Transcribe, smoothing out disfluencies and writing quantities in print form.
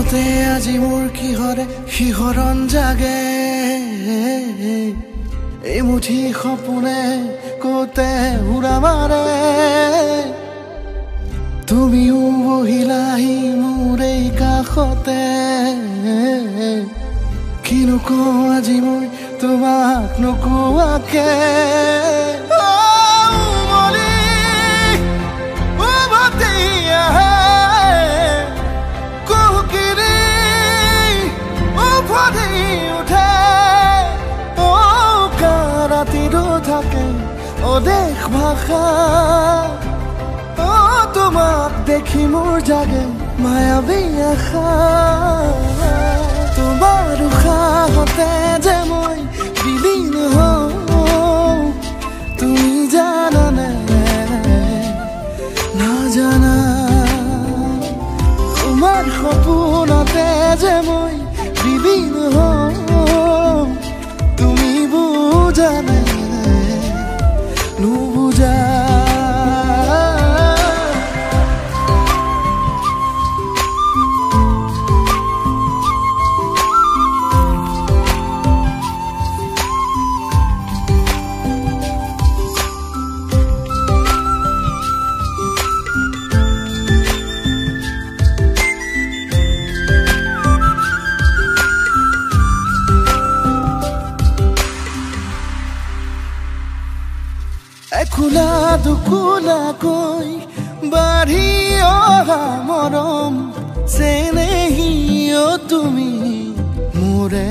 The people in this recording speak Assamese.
মনতে আজি মোৰ কিহৰে শিহৰণ জাগে এই মুঠি সপোনে কতে উৰা মাৰে তুমিও বহিলাহি মোৰ এই কাষতে কিনো কওঁ আজি মই তোমাক নোকোৱাকে দেশ ভাষা তোমাক দেখি মোৰ জাগে মায়াবী আশা তোমাৰ উশাহতে যে মই বিলীন হওঁ তুমি জানানে নাজানা তোমাৰ সপোনতে যে মই বিলীন হওঁ তুমি বুজানে নুবুজা একুলা দুকুলাকৈ বাঢ়ি অহা মৰম চেনেহী তুমি মোৰে